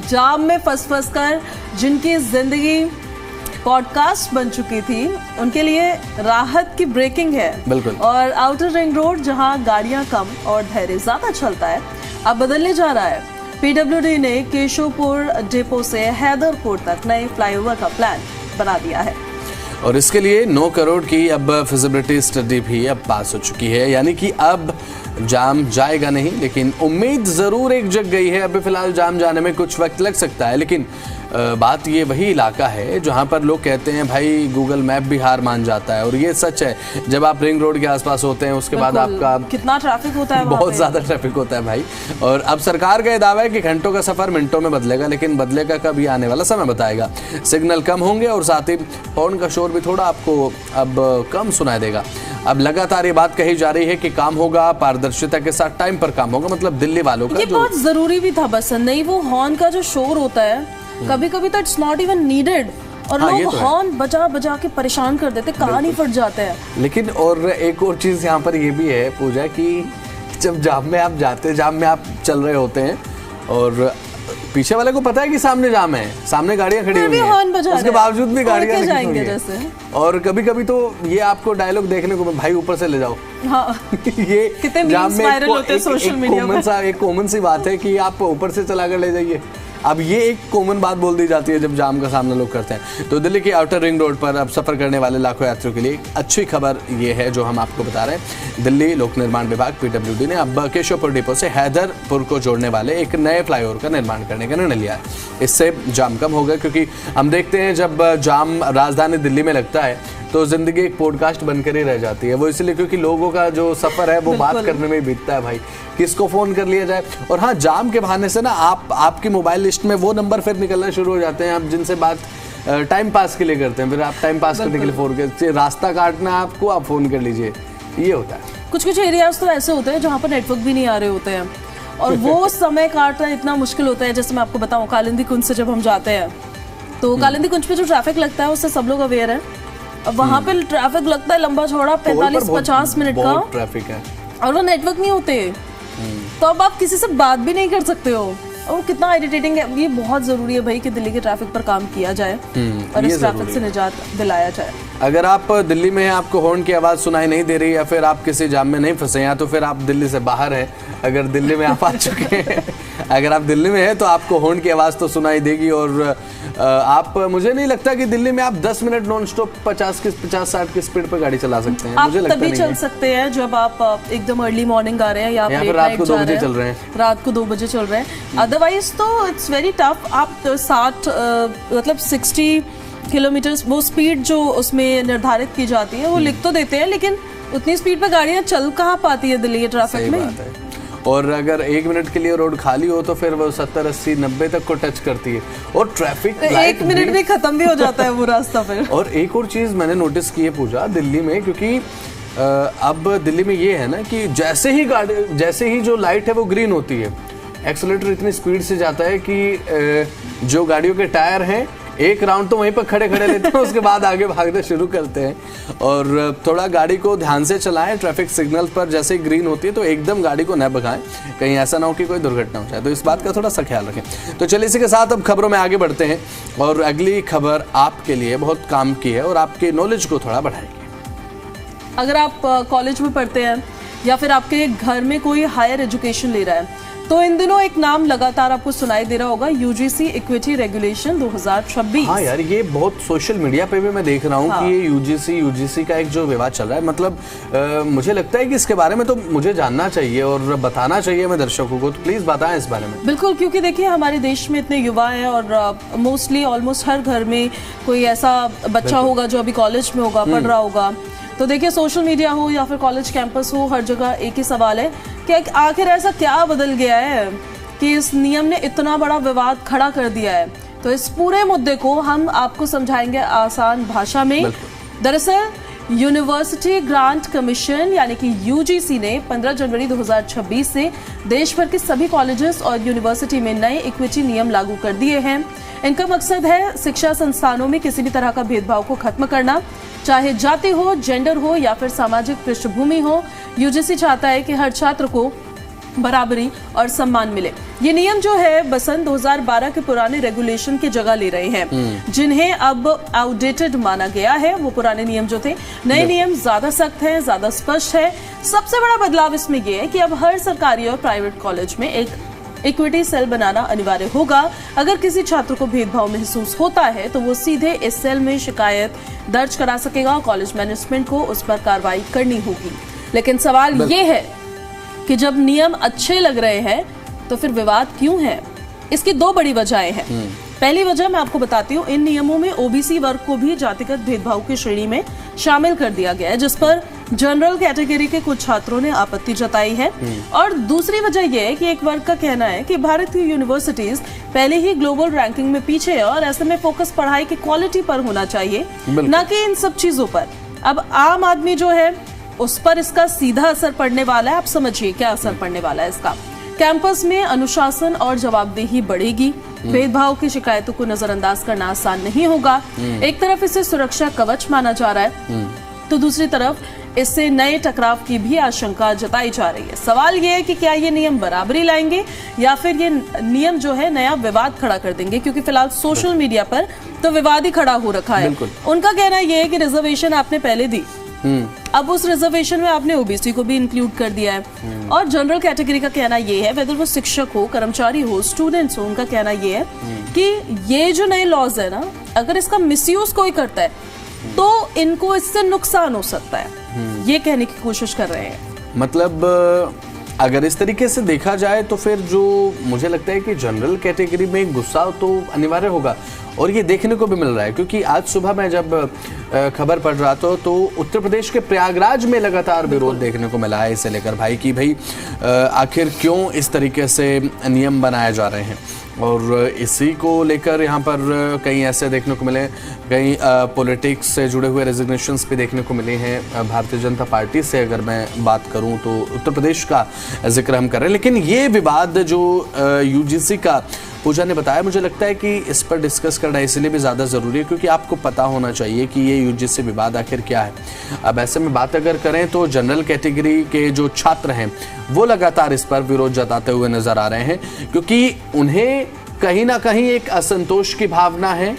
जाम में फंस कर जिनकी जिंदगी पॉडकास्ट बन चुकी थी उनके लिए राहत की ब्रेकिंग है। बिल्कुल। और आउटर रिंग रोड जहां गाड़ियां कम और धैर्य ज्यादा चलता है, अब बदलने जा रहा है। पीडब्ल्यूडी ने केशवपुर डिपो से हैदरपुर तक नए फ्लाईओवर का प्लान बना दिया है और इसके लिए 9 करोड़ की अब फिजिबिलिटी स्टडी भी अब पास हो चुकी है, यानी कि अब जाम जाएगा नहीं, लेकिन उम्मीद ज़रूर एक जग गई है। अभी फिलहाल जाम जाने में कुछ वक्त लग सकता है, लेकिन बात ये वही इलाका है जहाँ पर लोग कहते हैं भाई गूगल मैप भी हार मान जाता है, और ये सच है। जब आप रिंग रोड के आसपास होते हैं उसके बाद आपका कितना ट्रैफिक होता है, बहुत ज़्यादा ट्रैफिक होता है भाई। और अब सरकार का दावा है कि घंटों का सफ़र मिनटों में बदलेगा, लेकिन बदलेगा कब ये आने वाला समय बताएगा। सिग्नल कम होंगे और साथ ही हॉर्न का शोर भी थोड़ा आपको अब कम सुनाई देगा। अब लगातार ये बात कही जा रही है कि काम होगा, पारदर्शिता के साथ टाइम पर काम होगा। मतलब दिल्ली वालों का ये बहुत जरूरी भी था, बस नहीं वो हॉर्न का जो शोर होता है कभी कभी तो इट्स नॉट इवन नीडेड, और हाँ, लोग हॉर्न बजा बजा के परेशान कर देते, कान ही फट जाते हैं। लेकिन और एक और चीज यहाँ पर ये भी है पूजा कि जब जाम में आप जाते हैं, जाम में आप चल रहे होते हैं और पीछे वाले को पता है कि सामने जाम है, सामने गाड़ियां खड़ी हुई हैं, उसके बावजूद भी गाड़ियां जाएंगे जैसे। और कभी कभी तो ये आपको डायलॉग देखने को, भाई ऊपर से ले जाओ। हाँ। ये कितने मीम्स वायरल होते हैं सोशल मीडिया पर। एक कॉमन सी बात है कि आप ऊपर से चला कर ले जाइए। अब ये एक कॉमन बात बोल दी जाती है जब जाम का सामना लोग करते हैं। तो दिल्ली के आउटर रिंग रोड पर अब सफर करने वाले लाखों यात्रियों के लिए अच्छी खबर ये है जो हम आपको बता रहे हैं। दिल्ली लोक निर्माण विभाग पीडब्ल्यूडी ने अब केशवपुर डिपो से हैदरपुर को जोड़ने वाले एक नए फ्लाईओवर का निर्माण करने का निर्णय लिया है। इससे जाम कम होगा, क्योंकि हम देखते हैं जब जाम राजधानी दिल्ली में लगता है तो जिंदगी एक पॉडकास्ट बनकर ही रह जाती है। वो इसलिए क्योंकि लोगों का जो सफर है वो बात करने में ही बीतता है भाई, किसको फोन कर लिया जाए। और हाँ, जाम के बहाने से ना आपकी मोबाइल लिस्ट में वो नंबर फिर निकलना शुरू हो जाते हैं आप जिनसे बात टाइम पास के लिए करते हैं। फिर आप टाइम पास करने के लिए फोन करते, रास्ता काटना आपको, आप फोन कर लीजिए, ये होता है। कुछ एरियाज तो ऐसे होते हैं जहाँ पर नेटवर्क भी नहीं आ रहे होते हैं और वो समय काटना इतना मुश्किल होता है। जैसे मैं आपको बताऊँ, कालिंदी कुंज से जब हम जाते हैं तो कालिंदी कुंज पे जो ट्रैफिक लगता है उससे सब लोग अवेयर है। अब वहाँ पे ट्रैफिक लगता है लंबा चौड़ा 45-50 मिनट का ट्रैफिक है और वो नेटवर्क नहीं होते, तो अब आप किसी से बात भी नहीं कर सकते हो। और कितना इरिटेटिंग है। ये बहुत जरूरी है भाई कि दिल्ली के ट्रैफिक पर काम किया जाए और इस ट्रैफिक से निजात दिलाया जाए। अगर आप दिल्ली में हैं, आपको हॉर्न की आवाज़ सुनाई नहीं दे रही, या फिर आप किसी जाम में नहीं फंसे हैं, तो फिर आप दिल्ली से बाहर हैं। अगर दिल्ली में आप आ चुके हैं, अगर आप दिल्ली में हैं तो आपको हॉर्न की आवाज़ तो सुनाई देगी। और आप, मुझे नहीं लगता कि दिल्ली में आप 10 मिनट नॉन स्टॉप 50-60 की स्पीड पर गाड़ी चला सकते हैं। आप तभी चल सकते हैं जब आप एकदम अर्ली मॉर्निंग आ रहे हैं या फिर रात को 2 बजे चल रहे हैं, रात को 2 बजे चल रहे हैं। अदरवाइज तो इट्स वेरी टफ। आप 60 किलोमीटर वो स्पीड जो उसमें निर्धारित की जाती है वो लिख तो देते हैं, लेकिन उतनी स्पीड पे गाड़ियां चल कहाँ पाती है दिल्ली के ट्रैफिक में। और अगर 1 मिनट के लिए रोड खाली हो तो फिर वो 70, 80, 90 तक को टच करती है और ट्रैफिक 1 मिनट में खत्म भी हो जाता है वो रास्ता फिर। और एक और चीज मैंने नोटिस की है पूजा दिल्ली में, क्योंकि अब दिल्ली में ये है ना कि जैसे ही जो लाइट है वो ग्रीन होती है, एक्सेलेरेटर इतनी स्पीड से जाता है कि जो गाड़ियों के टायर हैं एक राउंड तो वहीं पर खड़े खड़े लेते हैं, उसके बाद आगे भागना शुरू करते हैं। और थोड़ा गाड़ी को ध्यान से चलाएं, ट्रैफिक सिग्नल पर जैसे ग्रीन होती है तो एकदम गाड़ी को न भगाएं, कहीं ऐसा ना हो कि कोई दुर्घटना हो जाए, तो इस बात का थोड़ा सा ख्याल रखें। तो चलिए इसी के साथ अब खबरों में आगे बढ़ते हैं और अगली खबर आपके लिए बहुत काम की है और आपके नॉलेज को थोड़ा बढ़ाएगी। अगर आप कॉलेज में पढ़ते हैं या फिर आपके घर में कोई हायर एजुकेशन ले रहा है तो इन दिनों एक नाम लगातार आपको सुनाई दे रहा होगा, यूजीसी इक्विटी रेगुलेशन 2026। हाँ यार, ये बहुत सोशल मीडिया पे भी मैं देख रहा हूँ कि ये यूजीसी का एक जो विवाद चल रहा है, मतलब मुझे लगता है कि इसके बारे में तो मुझे जानना चाहिए और बताना चाहिए मैं दर्शकों को, तो प्लीज बताएं इस बारे में। बिल्कुल, क्योंकि देखिए हमारे देश में इतने युवा हैं और मोस्टली ऑलमोस्ट हर घर में कोई ऐसा बच्चा होगा जो अभी कॉलेज में होगा, पढ़ रहा होगा। तो देखिए सोशल मीडिया हो या फिर कॉलेज कैंपस हो, हर जगह एक ही सवाल है कि आखिर ऐसा क्या बदल गया है कि इस नियम ने इतना बड़ा विवाद खड़ा कर दिया है। तो इस पूरे मुद्दे को हम आपको समझाएंगे आसान भाषा में। दरअसल यूनिवर्सिटी ग्रांट कमीशन यानी कि यूजीसी ने 15 जनवरी 2026 से देश भर के सभी कॉलेजेस और यूनिवर्सिटी में नए इक्विटी नियम लागू कर दिए हैं। इनका मकसद है शिक्षा संस्थानों में किसी भी तरह का भेदभाव को खत्म करना, चाहे जाति हो, जेंडर हो या फिर सामाजिक पृष्ठभूमि हो। यूजीसी चाहता है कि हर छात्र को बराबरी और सम्मान मिले। ये नियम जो है बसंत 2012 के पुराने रेगुलेशन की जगह ले रहे हैं, जिन्हें अब आउटडेटेड माना गया है। वो पुराने नियम जो थे, नए नियम ज्यादा सख्त हैं, ज्यादा स्पष्ट है। सबसे बड़ा बदलाव इसमें यह है कि अब हर सरकारी और प्राइवेट कॉलेज में एक इक्विटी सेल बनाना अनिवार्य होगा। अगर किसी छात्र को भेदभाव महसूस होता है तो वो सीधे इस सेल में शिकायत दर्ज करा सकेगा और कॉलेज मैनेजमेंट को उस पर कार्रवाई करनी होगी। लेकिन सवाल ये है कि जब नियम अच्छे लग रहे हैं तो फिर विवाद क्यों है? इसकी दो बड़ी वजहें हैं। पहली वजह मैं आपको बताती हूँ, इन नियमों में ओबीसी वर्ग को भी जातिगत भेदभाव की श्रेणी में शामिल कर दिया गया है, जिस पर जनरल कैटेगरी के कुछ छात्रों ने आपत्ति जताई है। और दूसरी वजह यह है कि एक वर्ग का कहना है कि भारतीय यूनिवर्सिटीज पहले ही ग्लोबल रैंकिंग में पीछे है और ऐसे में फोकस पढ़ाई की क्वालिटी पर होना चाहिए, न कि इन सब चीजों पर। अब आम आदमी जो है उस पर इसका सीधा असर पड़ने वाला है। आप समझिए क्या असर पड़ने वाला है इसका। कैंपस में अनुशासन और जवाबदेही बढ़ेगी, भेदभाव की शिकायतों को नजरअंदाज करना आसान नहीं होगा। एक तरफ इसे सुरक्षा कवच माना जा रहा है तो दूसरी तरफ इससे नए टकराव की भी आशंका जताई जा रही है। सवाल ये है कि क्या ये नियम बराबरी लाएंगे या फिर ये नियम जो है नया विवाद खड़ा कर देंगे, क्योंकि फिलहाल सोशल मीडिया पर तो विवाद ही खड़ा हो रखा है। उनका कहना ये है कि रिजर्वेशन आपने पहले दी, अब उस रिजर्वेशन में आपने ओबीसी को भी इंक्लूड कर दिया है। और जनरल कैटेगरी का कहना ये है, वेदर वो शिक्षक हो, कर्मचारी हो, स्टूडेंट्स हो, उनका कहना ये है कि ये जो नए लॉज है ना, अगर इसका मिसयूज कोई करता है तो इनको इससे नुकसान हो सकता है, ये कहने की कोशिश कर रहे हैं। मतलब अगर इस तरीके से देखा जाए तो फिर जो मुझे लगता है कि जनरल कैटेगरी में गुस्सा तो अनिवार्य होगा और ये देखने को भी मिल रहा है, क्योंकि आज सुबह मैं जब खबर पढ़ रहा था तो उत्तर प्रदेश के प्रयागराज में लगातार विरोध देखने को मिला है इसे लेकर भाई कि भाई आखिर क्यों इस तरीके से नियम बनाए जा रहे हैं। और इसी को लेकर यहाँ पर कई ऐसे देखने को मिले, कई पॉलिटिक्स से जुड़े हुए रेजिग्नेशंस भी देखने को मिले हैं। भारतीय जनता पार्टी से अगर मैं बात करूँ तो उत्तर प्रदेश का जिक्र हम कर रहे हैं, लेकिन ये विवाद जो यूजीसी का पूजा ने बताया, मुझे लगता है कि इस पर डिस्कस करना इसलिए भी ज़्यादा ज़रूरी है क्योंकि आपको पता होना चाहिए कि ये यूजीसी विवाद आखिर क्या है। अब ऐसे में बात अगर करें तो जनरल कैटेगरी के जो छात्र हैं वो लगातार इस पर विरोध जताते हुए नजर आ रहे हैं, क्योंकि उन्हें कहीं ना कहीं एक असंतोष की भावना है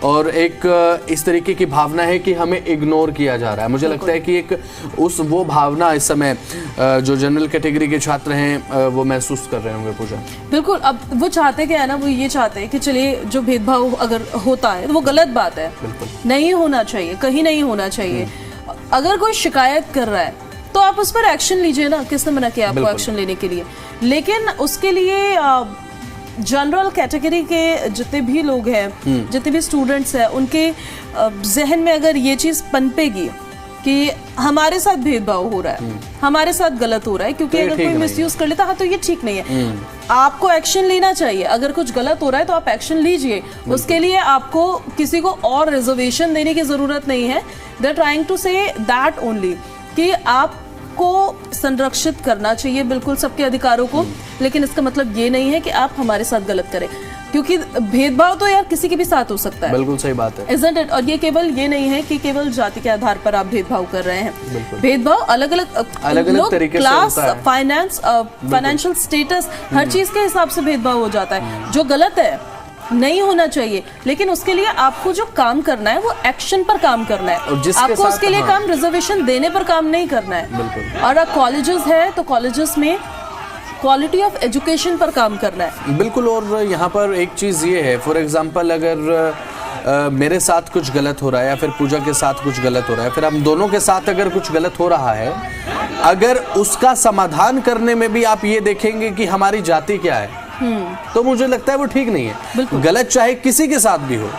और एक इस तरीके की भावना है कि हमें इग्नोर किया जा रहा है। मुझे लगता है कि एक वो भावना इस समय जो जनरल कैटेगरी के छात्र हैं वो महसूस कर रहे होंगे। पूजा बिल्कुल, अब वो चाहते क्या है ना, वो ये चाहते हैं कि चलिए जो भेदभाव अगर होता है तो वो गलत बात है, नहीं होना चाहिए, कहीं नहीं होना चाहिए। अगर कोई शिकायत कर रहा है तो आप उस पर एक्शन लीजिए ना, किसने मना किया आपको एक्शन लेने के लिए? लेकिन उसके लिए जनरल कैटेगरी के जितने भी लोग हैं, जितने भी स्टूडेंट्स हैं, उनके जहन में अगर ये चीज पनपेगी कि हमारे साथ भेदभाव हो रहा है, हमारे साथ गलत हो रहा है, क्योंकि अगर कोई मिसयूज कर लेता है तो ये ठीक नहीं है। आपको एक्शन लेना चाहिए, अगर कुछ गलत हो रहा है तो आप एक्शन लीजिए। उसके लिए आपको किसी को और रिजर्वेशन देने की जरूरत नहीं है। They are trying to say that only कि आप सबको संरक्षित करना चाहिए, बिल्कुल सबके अधिकारों को, लेकिन इसका मतलब ये नहीं है कि आप हमारे साथ गलत करें, क्योंकि भेदभाव तो यार किसी के भी साथ हो सकता है। बिल्कुल सही बात है, Isn't it? और ये केवल ये नहीं है कि केवल जाति के आधार पर आप भेदभाव कर रहे हैं। भेदभाव अलग अलग तरीके से क्लास, होता है। फाइनेंस, फाइनेंशियल स्टेटस, हर चीज के हिसाब से भेदभाव हो जाता है, जो गलत है, नहीं होना चाहिए। लेकिन उसके लिए आपको जो काम करना है वो एक्शन पर काम करना है, आपको उसके लिए काम रिजर्वेशन देने पर काम नहीं करना है। और कॉलेजेस है तो कॉलेजेस में क्वालिटी ऑफ एजुकेशन पर काम करना है। बिल्कुल। और यहाँ पर एक चीज़ ये है, फॉर एग्जांपल अगर मेरे साथ कुछ गलत हो रहा है या फिर पूजा के साथ कुछ गलत हो रहा है, फिर हम दोनों के साथ अगर कुछ गलत हो रहा है, अगर उसका समाधान करने में भी आप ये देखेंगे कि हमारी जाति क्या है, तो मुझे लगता है वो ठीक नहीं है। गलत चाहे किसी के साथ भी हो,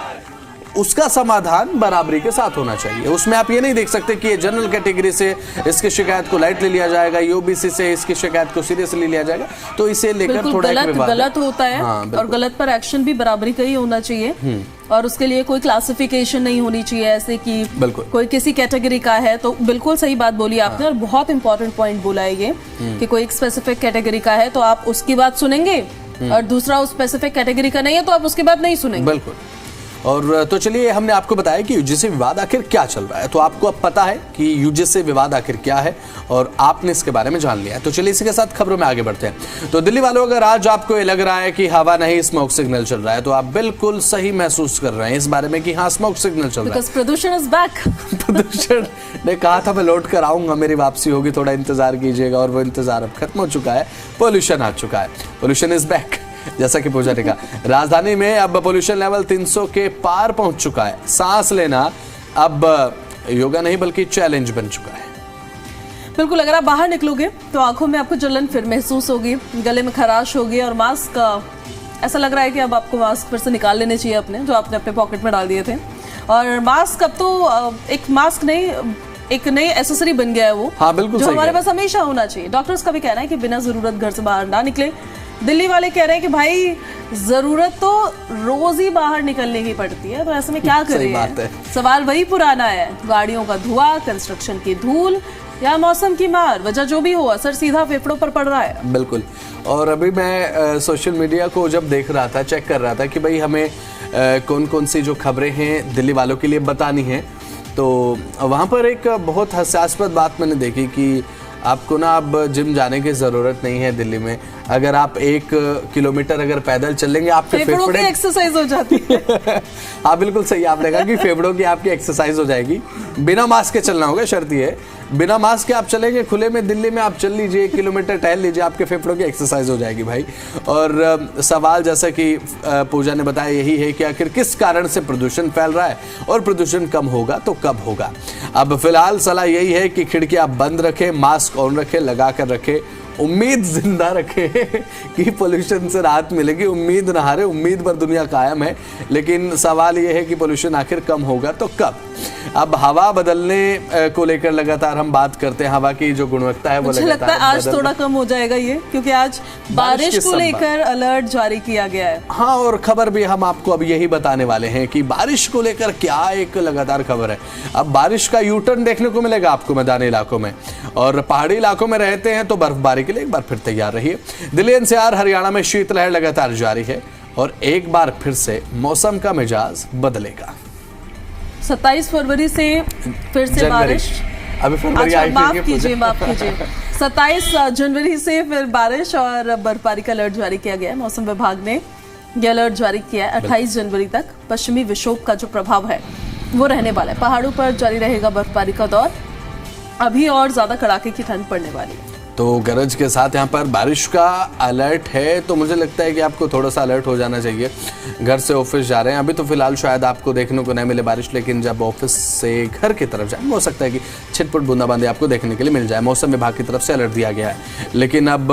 उसका समाधान बराबरी के साथ होना चाहिए। उसमें आप ये नहीं देख सकते कि ये जनरल कैटेगरी से इसकी शिकायत को लाइट ले लिया जाएगा, ये ओबीसी से इसकी शिकायत को सीरियसली लिया जाएगा, तो इसे लेकर थोड़ा गलत होता है। और गलत पर एक्शन भी बराबरी का ही होना चाहिए, और उसके लिए कोई क्लासिफिकेशन नहीं होनी चाहिए ऐसे कि कोई किसी कैटेगरी का है। तो बिल्कुल सही बात बोली आपने, और बहुत इंपॉर्टेंट पॉइंट बोला है ये कि कोई एक स्पेसिफिक कैटेगरी का है तो आप उसकी बात सुनेंगे, और दूसरा उस स्पेसिफिक कैटेगरी का नहीं है तो आप उसकी बात नहीं सुनेंगे। बिल्कुल। और तो चलिए, हमने आपको बताया कि यूजीसी विवाद आखिर क्या चल रहा है, तो आपको अब पता है कि यूजीसी विवाद आखिर क्या है और आपने इसके बारे में जान लिया है। तो चलिए इसी के साथ खबरों में आगे बढ़ते हैं। तो दिल्ली वालों, अगर आज आपको ये लग रहा है कि हवा नहीं स्मोक सिग्नल चल रहा है, तो आप बिल्कुल सही महसूस कर रहे हैं इस बारे में कि हाँ, स्मोक सिग्नल चल रहा है। प्रदूषण इज बैक। प्रदूषण ने कहा था मैं लौट कर आऊंगा, मेरी वापसी होगी, थोड़ा इंतजार कीजिएगा, और वो इंतजार अब खत्म हो चुका है। पोल्यूशन आ चुका है, पोल्यूशन इज बैक, जैसा कि पूजा ने कहा। राजधानी में अब पोल्यूशन लेवल 300 के पार पहुंच चुका है। सांस लेना अब योगा नहीं बल्कि चैलेंज बन चुका है। बिल्कुल, अगर आप बाहर निकलोगे तो आंखों में आपको जलन फिर महसूस होगी, गले में खराश होगी, और मास्क ऐसा लग रहा है कि अब आपको मास्क फिर से निकाल लेने चाहिए अपने, जो आपने अपने पॉकेट में डाल दिए थे। और मास्क अब तो एक मास्क नहीं, एक नई एसेसरी बन गया है वो। हाँ, बिल्कुल, जो हमारे पास हमेशा होना चाहिए। डॉक्टर्स का भी कहना है कि बिना जरूरत घर से बाहर ना निकले। दिल्ली वाले कह रहे हैं कि भाई जरूरत तो रोज ही बाहर निकलने की पड़ती है, तो ऐसे में क्या करें। सवाल वही पुराना है, गाड़ियों का धुआं, कंस्ट्रक्शन की धूल या मौसम की मार, वजह जो भी हो, असर सीधा फेफड़ों पर पड़ रहा है। बिल्कुल। और अभी मैं सोशल मीडिया को जब देख रहा था, चेक कर रहा था कि भाई हमें कौन कौन सी जो खबरें हैं दिल्ली वालों के लिए बतानी है, तो वहाँ पर एक बहुत हास्यास्पद बात मैंने देखी कि आपको ना अब जिम जाने की ज़रूरत नहीं है दिल्ली में। अगर आप 1 किलोमीटर अगर पैदल चलेंगे, आपके फेफड़ों की एक्सरसाइज हो जाती है। हाँ, बिल्कुल सही आपने कहा कि फेफड़ों की आपकी एक्सरसाइज हो जाएगी। बिना मास्क के चलना होगा, शर्त ये है। बिना मास्क के आप चलेंगे खुले में दिल्ली में, आप चल लीजिए, 1 किलोमीटर टहल लीजिए, आपके फेफड़ों की एक्सरसाइज हो जाएगी भाई। और सवाल जैसा कि पूजा ने बताया यही है कि आखिर किस कारण से प्रदूषण फैल रहा है, और प्रदूषण कम होगा तो कब होगा। अब फिलहाल सलाह यही है कि खिड़कियां बंद रखें, मास्क ऑन रखें, लगा कर रखें, उम्मीद जिंदा रखें कि पोल्यूशन से राहत मिलेगी। उम्मीद न हारे, उम्मीद पर दुनिया कायम है। लेकिन सवाल यह है कि पोल्यूशन आखिर कम होगा तो कब। अब हवा बदलने को लेकर लगातार हम बात करते हैं, हवा की जो गुणवत्ता है वो मुझे लगता है आज थोड़ा कम हो जाएगा ये, क्योंकि आज बारिश को लेकर अलर्ट जारी किया गया है। हाँ, और खबर भी हम आपको अब यही बताने वाले हैं कि बारिश को लेकर क्या एक लगातार खबर है। अब बारिश का यू टर्न देखने को मिलेगा आपको मैदानी इलाकों में, और पहाड़ी इलाकों में रहते हैं तो बर्फबारी के लिए एक बार फिर तैयार रहिए। दिल्ली एनसीआर हरियाणा में शीतलहर लगातार जारी है, और एक बार फिर से मौसम का मिजाज बदलेगा। 27 फरवरी से फिर से बारिश। अभी फरवरी आई, माफ कीजिए 27 जनवरी से फिर बारिश और बर्फबारी का अलर्ट जारी किया गया है। मौसम विभाग ने यह अलर्ट जारी किया है 28 जनवरी तक। पश्चिमी विक्षोभ का जो प्रभाव है वो रहने वाला है, पहाड़ों पर जारी रहेगा बर्फबारी का दौर। अभी और ज्यादा कड़ाके की ठंड पड़ने वाली है। तो गरज के साथ यहाँ पर बारिश का अलर्ट है, तो मुझे लगता है कि आपको थोड़ा सा अलर्ट हो जाना चाहिए। घर से ऑफिस जा रहे हैं, अभी तो फिलहाल शायद आपको देखने को नहीं मिले बारिश, लेकिन जब ऑफिस से घर की तरफ जाए हो सकता है कि छिटपुट बूंदाबांदी आपको देखने के लिए मिल जाए। मौसम विभाग की तरफ से अलर्ट दिया गया है। लेकिन अब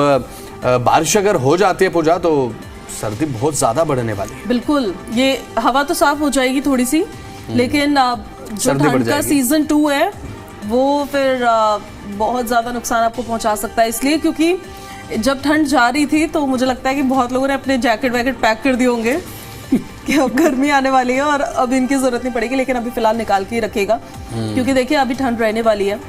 बारिश अगर हो जाती है पूजा, तो सर्दी बहुत ज़्यादा बढ़ने वाली है। बिल्कुल, ये हवा तो साफ हो जाएगी थोड़ी सी, लेकिन जो ठंड का सीजन 2 है वो फिर बहुत ज़्यादा नुकसान आपको पहुंचा सकता है। इसलिए क्योंकि जब ठंड जा रही थी तो मुझे लगता है कि बहुत लोगों ने अपने जैकेट वैकेट पैक कर दिए होंगे कि अब गर्मी आने वाली है और अब इनकी ज़रूरत नहीं पड़ेगी। लेकिन अभी फिलहाल निकाल के ही रखेगा, क्योंकि देखिए अभी ठंड रहने वाली है।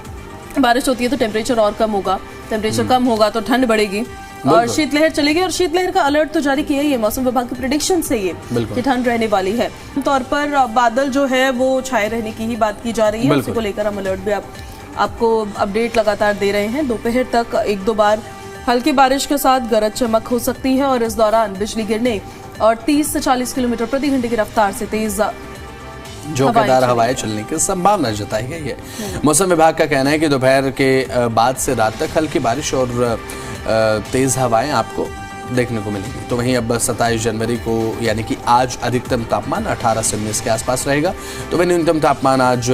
बारिश होती है तो टेम्परेचर और कम होगा, टेम्परेचर कम होगा तो ठंड बढ़ेगी और शीतलहर चलेगी। और शीतलहर का अलर्ट तो जारी किया ही है, मौसम विभाग की प्रेडिक्शन से ये कि ठंड रहने वाली है। तौर पर बादल जो है वो छाए रहने की ही बात की जा रही है, उसी को लेकर हम अलर्ट भी आपको अपडेट लगातार दे रहे हैं। दोपहर तक 1-2 बार हल्की बारिश के साथ गरज चमक हो सकती है और इस दौरान बिजली गिरने और 30 से 40 किलोमीटर प्रति घंटे की रफ्तार से तेज झोंकेदार हवाएं चलने की संभावना जताई गई है। मौसम विभाग का कहना है कि दोपहर के बाद से रात तक हल्की बारिश और तेज हवाएं आपको देखने को मिलेगी। तो वहीं अब 27 जनवरी को यानी कि आज अधिकतम तापमान 18 से 19 के आसपास रहेगा, तो वहीं न्यूनतम तापमान आज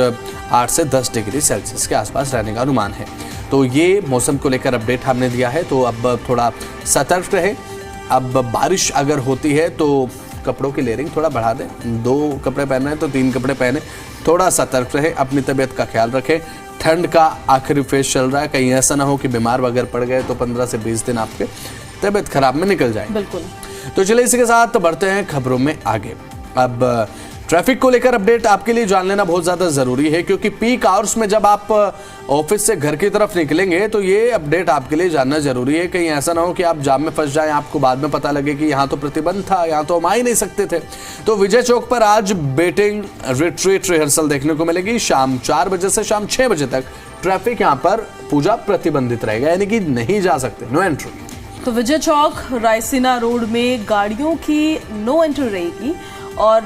8 से 10 डिग्री सेल्सियस के आसपास रहने का अनुमान है। तो ये मौसम को लेकर अपडेट हमने दिया है, तो अब थोड़ा सतर्क रहे। अब बारिश अगर होती है तो कपड़ों की लेयरिंग थोड़ा बढ़ा दें, 2 कपड़े पहने हैं तो 3 कपड़े पहने, थोड़ा सतर्क रहे, अपनी तबीयत का ख्याल रखें। ठंड का आखिरी फेज चल रहा है, कहीं ऐसा ना हो कि बीमार वगैरह पड़ गए तो 15 से 20 दिन आपके तबीयत खराब में निकल जाए। बिल्कुल। तो चलिए इसी के साथ बढ़ते हैं खबरों में आगे। अब ट्रैफिक को लेकर अपडेट आपके लिए जान लेना बहुत ज़्यादा ज़रूरी है, क्योंकि पीक आवर्स में जब आप ऑफिस से घर की तरफ निकलेंगे तो ये अपडेट आपके लिए जानना ज़रूरी है। कहीं ऐसा ना हो कि आप जाम में फंस जाएं, आपको बाद में पता लगे कि यहाँ तो प्रतिबंध था, यहाँ तो हम आ ही नहीं सकते थे। तो विजय चौक पर आज बेटिंग रिट्रीट रिहर्सल देखने को मिलेगी। शाम 4 बजे से शाम 6 बजे तक ट्रैफिक यहाँ पर पूजा प्रतिबंधित रहेगा, यानी कि नहीं जा सकते, नो एंट्री। तो विजय चौक रायसीना रोड में गाड़ियों की नो एंट्री रहेगी और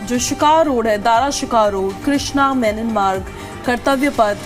जो शिकार रोड है, दारा शिकार रोड, कृष्णा मेनन मार्ग, कर्तव्य पथ,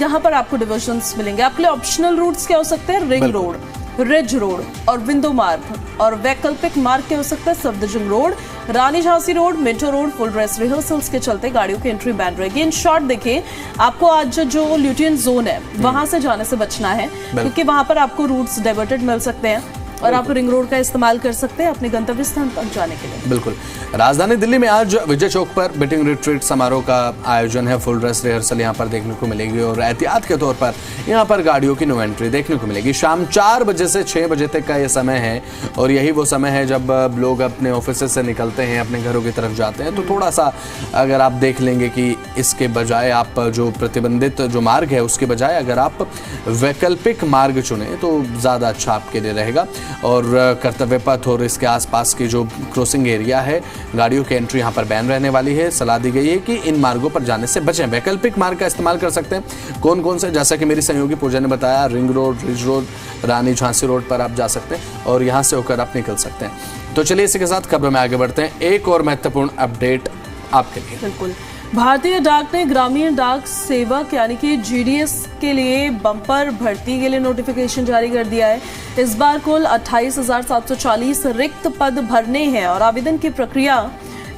यहाँ पर आपको डिविजन्स मिलेंगे। आपके लिए ऑप्शनल रूट्स क्या हो सकते हैं? रिंग रोड, रिज रोड और विंडो मार्ग, और वैकल्पिक मार्ग क्या हो सकता है? Safdarjung road, Rani Jhansi road, Minto road. Full dress rehearsals के चलते गाड़ियों की एंट्री बैन रहेगी। इन शॉर्ट देखिए, आपको आज जो ल्यूटियन जोन है वहां से जाने से बचना है, क्योंकि वहां पर आपको रूट्स डाइवर्टेड मिल सकते हैं और आप रिंग रोड का इस्तेमाल कर सकते हैं अपने गंतव्य स्थान तक जाने के लिए। बिल्कुल। राजधानी दिल्ली में आज विजय चौक पर बेटिंग रिट्रीट समारोह का आयोजन है। फुल ड्रेस रिहर्सल यहाँ पर देखने को मिलेगी और एहतियात के तौर पर यहाँ पर गाड़ियों की नो एंट्री देखने को मिलेगी। शाम 4 बजे से 6 बजे तक का ये समय है और यही वो समय है जब लोग अपने ऑफिस से निकलते हैं, अपने घरों की तरफ जाते हैं। तो थोड़ा सा अगर आप देख लेंगे कि इसके बजाय आप जो प्रतिबंधित जो मार्ग है उसके बजाय अगर आप वैकल्पिक मार्ग चुने तो ज़्यादा अच्छा आपके लिए रहेगा। और कर्तव्य पथ और इसके आसपास की जो क्रॉसिंग एरिया है, गाड़ियों की एंट्री यहाँ पर बैन रहने वाली है। सलाह दी गई है कि इन मार्गों पर जाने से बचें। वैकल्पिक मार्ग का इस्तेमाल कर सकते हैं। कौन कौन से? जैसा कि मेरी सहयोगी पूजा ने बताया, ring road, ridge road, Rani Jhansi road पर आप जा सकते हैं और यहाँ से होकर आप निकल सकते हैं। तो चलिए इसी के साथ खबरों में आगे बढ़ते हैं। एक और महत्वपूर्ण अपडेट आपके लिए। बिल्कुल। भारतीय डाक ने ग्रामीण डाक सेवक यानी कि GDS के लिए बम्पर भर्ती के लिए नोटिफिकेशन जारी कर दिया है। इस बार कुल 28,740 रिक्त पद भरने हैं और आवेदन की प्रक्रिया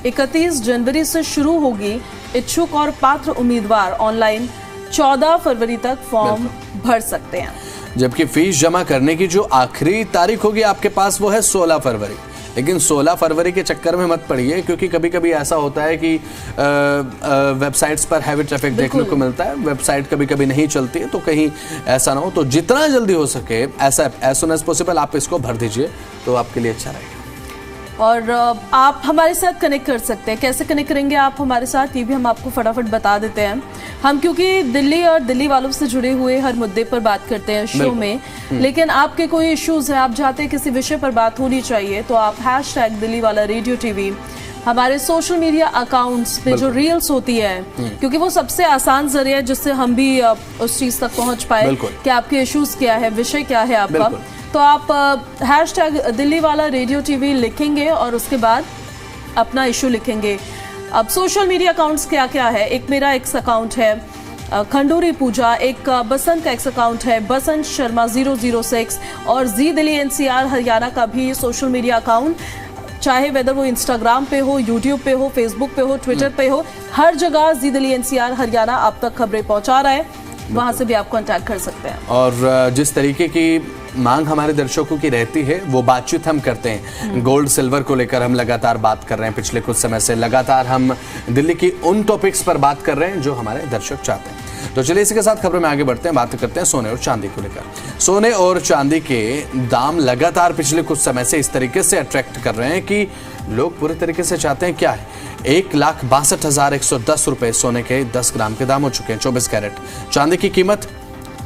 31 जनवरी से शुरू होगी। इच्छुक और पात्र उम्मीदवार ऑनलाइन 14 फरवरी तक फॉर्म भर सकते हैं, जबकि फीस जमा करने की जो आखिरी तारीख होगी आपके पास वो है 16 फरवरी। लेकिन 16 फरवरी के चक्कर में मत पड़िए, क्योंकि कभी कभी ऐसा होता है कि वेबसाइट्स पर हैवी ट्रैफिक देखने को मिलता है, वेबसाइट कभी कभी नहीं चलती है, तो कहीं ऐसा ना हो। तो जितना जल्दी हो सके ऐसा एज सुन एज पॉसिबल आप इसको भर दीजिए, तो आपके लिए अच्छा रहेगा। और आप हमारे साथ कनेक्ट कर सकते हैं। कैसे कनेक्ट करेंगे आप हमारे साथ, ये भी हम आपको फटाफट बता देते हैं। हम क्योंकि दिल्ली और दिल्ली वालों से जुड़े हुए हर मुद्दे पर बात करते हैं शो में, लेकिन आपके कोई इश्यूज हैं, आप चाहते हैं किसी विषय पर बात होनी चाहिए, तो आप #दिल्लीवाला-रेडियो-TV हमारे सोशल मीडिया अकाउंट्स पे जो रील्स होती है, क्योंकि वो सबसे आसान जरिया है जिससे हम भी उस चीज तक पहुंच पाए कि आपके इश्यूज क्या है, विषय क्या है आपका। तो आप #दिल्लीवाला-रेडियो-TV लिखेंगे और उसके बाद अपना इशू लिखेंगे। अब सोशल मीडिया अकाउंट्स क्या क्या है? एक मेरा एक्स अकाउंट है खंडूरी पूजा, एक बसंत का एक्स अकाउंट है बसंत शर्मा 006 और जी दिल्ली NCR हरियाणा का भी सोशल मीडिया अकाउंट, चाहे वेदर वो इंस्टाग्राम पे हो, यूट्यूब पे हो, फेसबुक पे हो, ट्विटर पे हो, हर जगह जी दिल्ली NCR हरियाणा आप तक खबरें पहुंचा रहा है, वहां से भी आप कांटेक्ट कर सकते हैं। और जिस तरीके की मांग हमारे दर्शकों की रहती है वो बातचीत हम करते हैं। गोल्ड सिल्वर को लेकर हम लगातार बात कर रहे हैं, पिछले कुछ समय से लगातार हम दिल्ली की उन टॉपिक्स पर बात कर रहे हैं जो हमारे दर्शक चाहते हैं। तो चलिए इसी के साथ खबरों में आगे बढ़ते हैं, बात करते हैं सोने और चांदी को लेकर। सोने और चांदी के दाम लगातार पिछले कुछ समय से इस तरीके से अट्रैक्ट कर रहे हैं कि लोग पूरे तरीके से चाहते हैं क्या है। 1,62,110 रुपए सोने के 10 ग्राम के दाम हो चुके हैं 24 कैरेट। चांदी की कीमत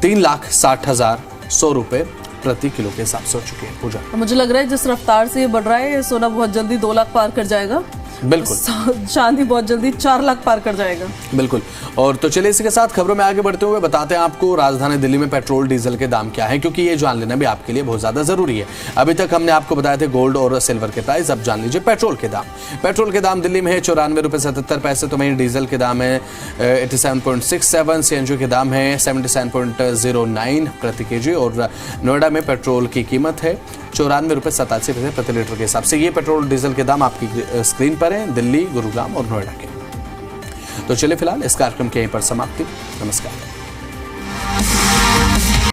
3,60,100 रुपए प्रति किलो के हिसाब से हो चुकी है। पूजा, मुझे लग रहा है जिस रफ्तार से ये बढ़ रहा है, ये सोना बहुत जल्दी 2 लाख पार कर जाएगा। बिल्कुल। चांदी बहुत जल्दी 4 लाख पार कर जाएगा। बिल्कुल। और तो चलिए इसी के साथ खबरों में आगे बढ़ते हुए बताते हैं आपको राजधानी दिल्ली में पेट्रोल डीजल के दाम क्या है, क्योंकि ये जान लेना भी आपके लिए बहुत ज्यादा जरूरी है। अभी तक हमने आपको बताए थे गोल्ड और सिल्वर के प्राइस, अब जान लीजिए पेट्रोल के दाम। पेट्रोल के दाम दिल्ली में है 94 रुपए 77 पैसे, तो वहीं डीजल के दाम है 87.67, सीएनजी के दाम है 77.09 प्रति केजी, और नोएडा में पेट्रोल की कीमत है 94 रुपए 87 पैसे प्रति लीटर के हिसाब से। ये पेट्रोल डीजल के दाम आपकी स्क्रीन पर हैं दिल्ली, गुरुग्राम और नोएडा के। तो चलिए फिलहाल इस कार्यक्रम के यहीं पर समाप्ति। नमस्कार।